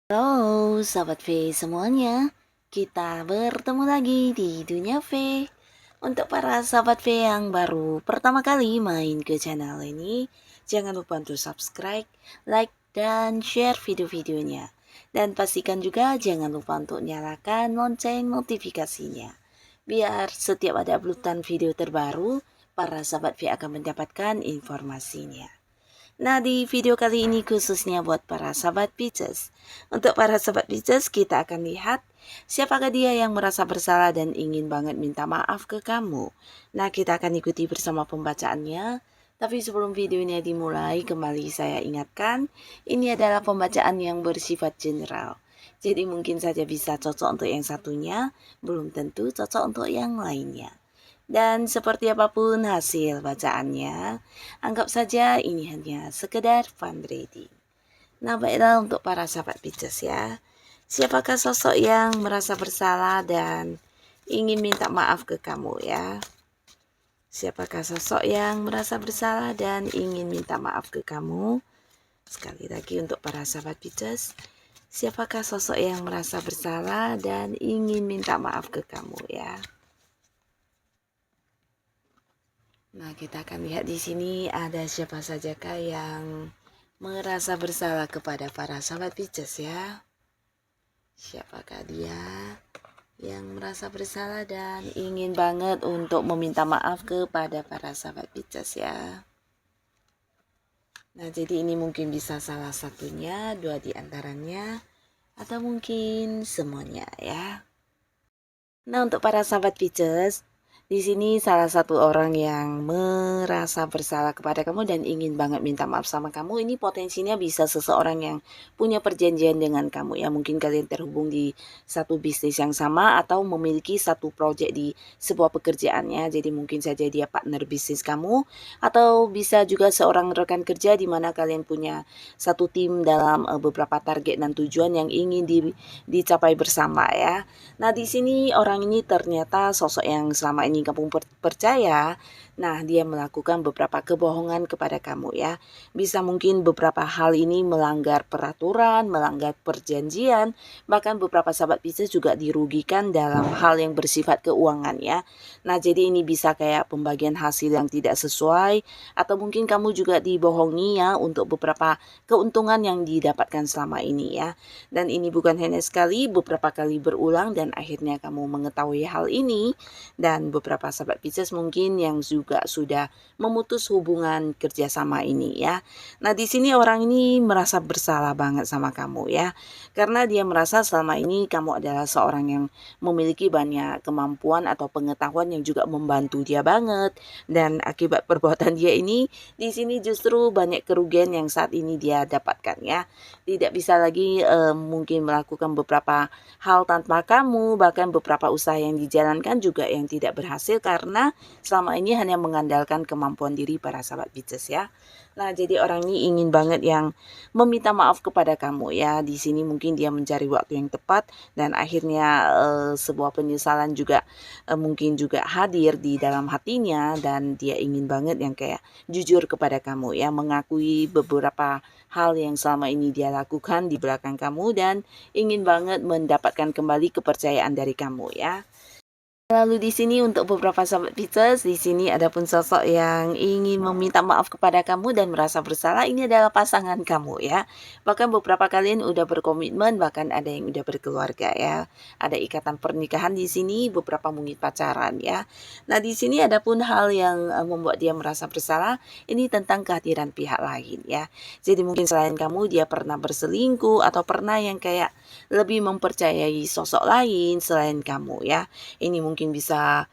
Halo, Sobat V semuanya. Kita bertemu lagi di Dunia V. Untuk para Sobat V yang baru pertama kali main ke channel ini, jangan lupa untuk subscribe, like, dan share video-videonya. Dan pastikan juga jangan lupa untuk nyalakan lonceng notifikasinya. Biar setiap ada uploadan video terbaru, para Sobat V akan mendapatkan informasinya. Nah, di video kali ini khususnya buat para sahabat Pisces. Untuk para sahabat Pisces, kita akan lihat siapakah dia yang merasa bersalah dan ingin banget minta maaf ke kamu. Nah, kita akan ikuti bersama pembacaannya. Tapi sebelum videonya dimulai, kembali saya ingatkan, ini adalah pembacaan yang bersifat general. Jadi mungkin saja bisa cocok untuk yang satunya, belum tentu cocok untuk yang lainnya. Dan seperti apapun hasil bacaannya, anggap saja ini hanya sekedar fun reading. Nah, baiklah untuk para sahabat Pisces ya. Siapakah sosok yang merasa bersalah dan ingin minta maaf ke kamu ya? Siapakah sosok yang merasa bersalah dan ingin minta maaf ke kamu? Sekali lagi untuk para sahabat Pisces, siapakah sosok yang merasa bersalah dan ingin minta maaf ke kamu ya? Nah, kita akan lihat di sini ada siapa sajakah yang merasa bersalah kepada para sahabat Pisces ya. Siapakah dia yang merasa bersalah dan ingin banget untuk meminta maaf kepada para sahabat Pisces ya. Nah, jadi ini mungkin bisa salah satunya, dua di antaranya, atau mungkin semuanya ya. Nah, untuk para sahabat Pisces, di sini salah satu orang yang merasa bersalah kepada kamu dan ingin banget minta maaf sama kamu. Ini potensinya bisa seseorang yang punya perjanjian dengan kamu ya. Mungkin kalian terhubung di satu bisnis yang sama atau memiliki satu proyek di sebuah pekerjaannya. Jadi mungkin saja dia partner bisnis kamu, atau bisa juga seorang rekan kerja di mana kalian punya satu tim dalam beberapa target dan tujuan yang ingin dicapai bersama ya. Nah, di sini orang ini ternyata sosok yang selama ini kamu percaya. Nah, dia melakukan beberapa kebohongan kepada kamu ya. Bisa mungkin beberapa hal ini melanggar peraturan, melanggar perjanjian, bahkan beberapa sahabat Pisces juga dirugikan dalam hal yang bersifat keuangan ya. Nah, jadi ini bisa kayak pembagian hasil yang tidak sesuai, atau mungkin kamu juga dibohongi ya untuk beberapa keuntungan yang didapatkan selama ini ya. Dan ini bukan hanya sekali, beberapa kali berulang dan akhirnya kamu mengetahui hal ini. Dan beberapa sahabat Pisces mungkin yang juga sudah memutus hubungan kerjasama ini ya. Nah, di sini orang ini merasa bersalah banget sama kamu ya. Karena dia merasa selama ini kamu adalah seorang yang memiliki banyak kemampuan atau pengetahuan yang juga membantu dia banget. Dan akibat perbuatan dia ini, di sini justru banyak kerugian yang saat ini dia dapatkan ya. Tidak bisa lagi mungkin melakukan beberapa hal tanpa kamu, bahkan beberapa usaha yang dijalankan juga yang tidak berhasil karena selama ini hanya mengandalkan kemampuan diri para sahabat Pisces ya. Nah, jadi orang ini ingin banget yang meminta maaf kepada kamu ya. Di sini mungkin dia mencari waktu yang tepat dan akhirnya sebuah penyesalan juga mungkin juga hadir di dalam hatinya, dan dia ingin banget yang kayak jujur kepada kamu ya, mengakui beberapa hal yang selama ini dia lakukan di belakang kamu dan ingin banget mendapatkan kembali kepercayaan dari kamu ya. Lalu di sini untuk beberapa sahabat Pisces, di sini ada pun sosok yang ingin meminta maaf kepada kamu dan merasa bersalah. Ini adalah pasangan kamu ya. Bahkan beberapa kalian udah berkomitmen, bahkan ada yang udah berkeluarga ya. Ada ikatan pernikahan di sini, beberapa mungkin pacaran ya. Nah, di sini ada pun hal yang membuat dia merasa bersalah. Ini tentang kehadiran pihak lain ya. Jadi mungkin selain kamu dia pernah berselingkuh atau pernah yang kayak lebih mempercayai sosok lain selain kamu ya. Ini mungkin bisa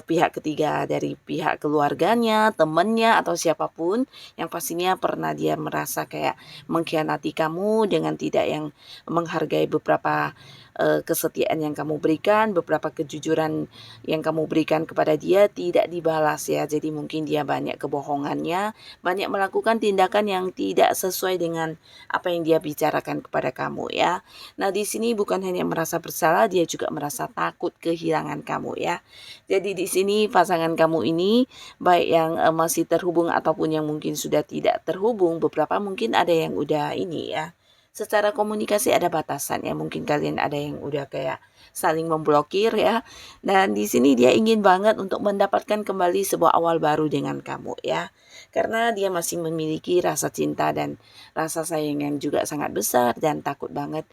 pihak ketiga dari pihak keluarganya, temannya, atau siapapun yang pastinya pernah dia merasa kayak mengkhianati kamu dengan tidak yang menghargai beberapa kesetiaan yang kamu berikan, beberapa kejujuran yang kamu berikan kepada dia tidak dibalas ya. Jadi mungkin dia banyak kebohongannya, banyak melakukan tindakan yang tidak sesuai dengan apa yang dia bicarakan kepada kamu ya. Nah, di sini bukan hanya merasa bersalah, dia juga merasa takut kehilangan kamu ya. Jadi di sini pasangan kamu ini baik yang masih terhubung ataupun yang mungkin sudah tidak terhubung, beberapa mungkin ada yang udah ini ya. Secara komunikasi ada batasan ya, mungkin kalian ada yang udah kayak saling memblokir ya. Dan di sini dia ingin banget untuk mendapatkan kembali sebuah awal baru dengan kamu ya. Karena dia masih memiliki rasa cinta dan rasa sayang yang juga sangat besar dan takut banget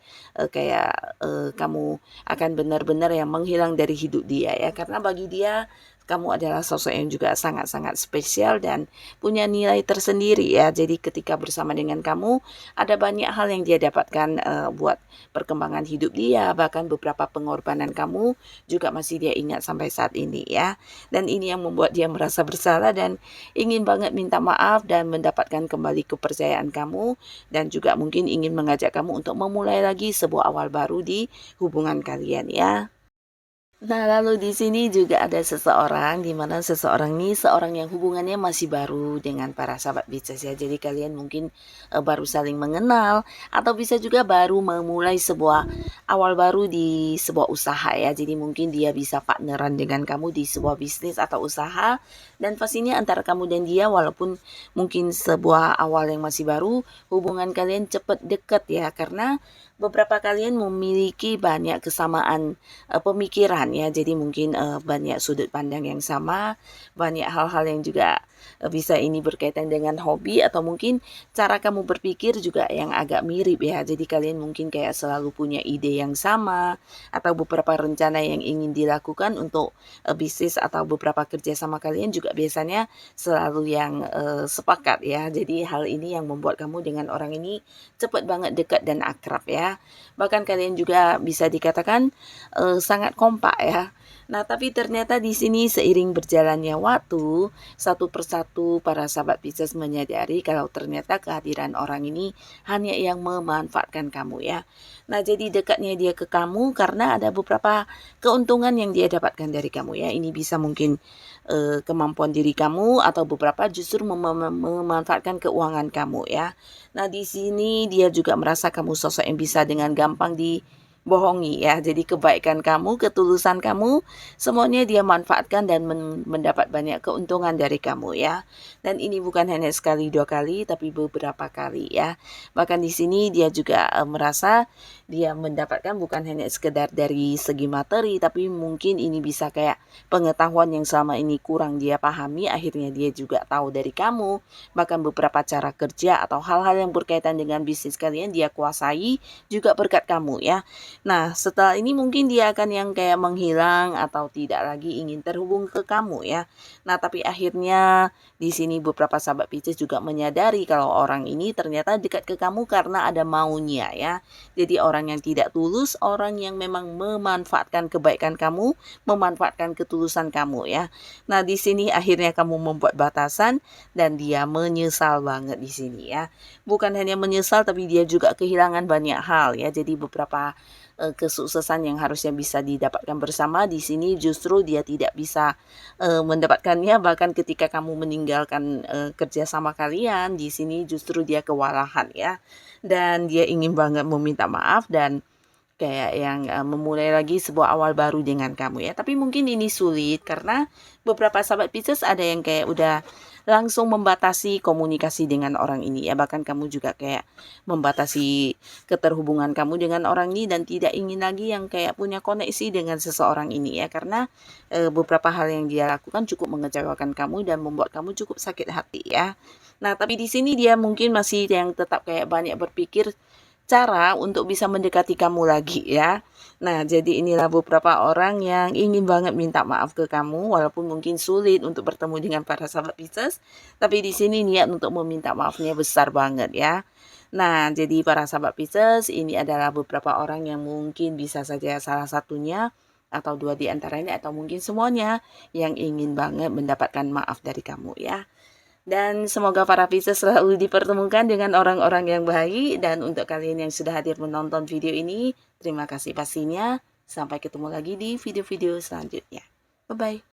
kamu akan benar-benar yang menghilang dari hidup dia ya. Karena bagi dia kamu adalah sosok yang juga sangat-sangat spesial dan punya nilai tersendiri ya. Jadi ketika bersama dengan kamu ada banyak hal yang dia dapatkan buat perkembangan hidup dia, bahkan beberapa pengorbanan kamu juga masih dia ingat sampai saat ini ya. Dan ini yang membuat dia merasa bersalah dan ingin banget minta maaf dan mendapatkan kembali kepercayaan kamu, dan juga mungkin ingin mengajak kamu untuk memulai lagi sebuah awal baru di hubungan kalian ya. Nah, lalu di sini juga ada seseorang, di mana seseorang ini seorang yang hubungannya masih baru dengan para sahabat Pisces ya. Jadi kalian mungkin baru saling mengenal atau bisa juga baru memulai sebuah awal baru di sebuah usaha ya. Jadi mungkin dia bisa partneran dengan kamu di sebuah bisnis atau usaha, dan pastinya antara kamu dan dia walaupun mungkin sebuah awal yang masih baru, hubungan kalian cepat dekat ya, karena beberapa kalian memiliki banyak kesamaan pemikiran ya. Jadi mungkin banyak sudut pandang yang sama, banyak hal-hal yang juga bisa ini berkaitan dengan hobi atau mungkin cara kamu berpikir juga yang agak mirip ya. Jadi kalian mungkin kayak selalu punya ide yang sama atau beberapa rencana yang ingin dilakukan untuk bisnis atau beberapa kerja sama kalian juga biasanya selalu yang sepakat ya. Jadi hal ini yang membuat kamu dengan orang ini cepat banget dekat dan akrab ya. Bahkan kalian juga bisa dikatakan sangat kompak ya. Nah, tapi ternyata di sini seiring berjalannya waktu, satu persatu para sahabat Pisces menyadari kalau ternyata kehadiran orang ini hanya yang memanfaatkan kamu ya. Nah, jadi dekatnya dia ke kamu karena ada beberapa keuntungan yang dia dapatkan dari kamu ya. Ini bisa mungkin kemampuan diri kamu atau beberapa justru memanfaatkan keuangan kamu ya. Nah, di sini dia juga merasa kamu sosok yang bisa dengan gampang dibohongi ya. Jadi kebaikan kamu, ketulusan kamu, semuanya dia manfaatkan dan mendapat banyak keuntungan dari kamu ya. Dan ini bukan hanya sekali dua kali, tapi beberapa kali ya. Bahkan di sini dia juga merasa dia mendapatkan bukan hanya sekedar dari segi materi, tapi mungkin ini bisa kayak pengetahuan yang selama ini kurang dia pahami, akhirnya dia juga tahu dari kamu. Bahkan beberapa cara kerja atau hal-hal yang berkaitan dengan bisnis kalian dia kuasai juga berkat kamu ya. Nah, setelah ini mungkin dia akan yang kayak menghilang atau tidak lagi ingin terhubung ke kamu ya. Nah, tapi akhirnya di sini beberapa sahabat Pisces juga menyadari kalau orang ini ternyata dekat ke kamu karena ada maunya ya. Jadi orang yang tidak tulus, orang yang memang memanfaatkan kebaikan kamu, memanfaatkan ketulusan kamu ya. Nah, di sini akhirnya kamu membuat batasan dan dia menyesal banget di sini ya. Bukan hanya menyesal tapi dia juga kehilangan banyak hal ya. Jadi beberapa kesuksesan yang harusnya bisa didapatkan bersama di sini justru dia tidak bisa mendapatkannya, bahkan ketika kamu meninggalkan kerja sama kalian di sini justru dia kewalahan ya, dan dia ingin banget meminta maaf dan kayak yang memulai lagi sebuah awal baru dengan kamu ya. Tapi mungkin ini sulit karena beberapa sahabat Pisces ada yang kayak udah langsung membatasi komunikasi dengan orang ini ya. Bahkan kamu juga kayak membatasi keterhubungan kamu dengan orang ini dan tidak ingin lagi yang kayak punya koneksi dengan seseorang ini ya. Karena beberapa hal yang dia lakukan cukup mengecewakan kamu dan membuat kamu cukup sakit hati ya. Nah, tapi di sini dia mungkin masih yang tetap kayak banyak berpikir cara untuk bisa mendekati kamu lagi ya. Nah, jadi inilah beberapa orang yang ingin banget minta maaf ke kamu walaupun mungkin sulit untuk bertemu dengan para sahabat Pisces, tapi di sini niat untuk meminta maafnya besar banget ya. Nah, jadi para sahabat Pisces, ini adalah beberapa orang yang mungkin bisa saja salah satunya atau dua di antaranya atau mungkin semuanya yang ingin banget mendapatkan maaf dari kamu ya. Dan semoga para Pisces selalu dipertemukan dengan orang-orang yang baik. Dan untuk kalian yang sudah hadir menonton video ini, terima kasih pastinya. Sampai ketemu lagi di video-video selanjutnya. Bye-bye.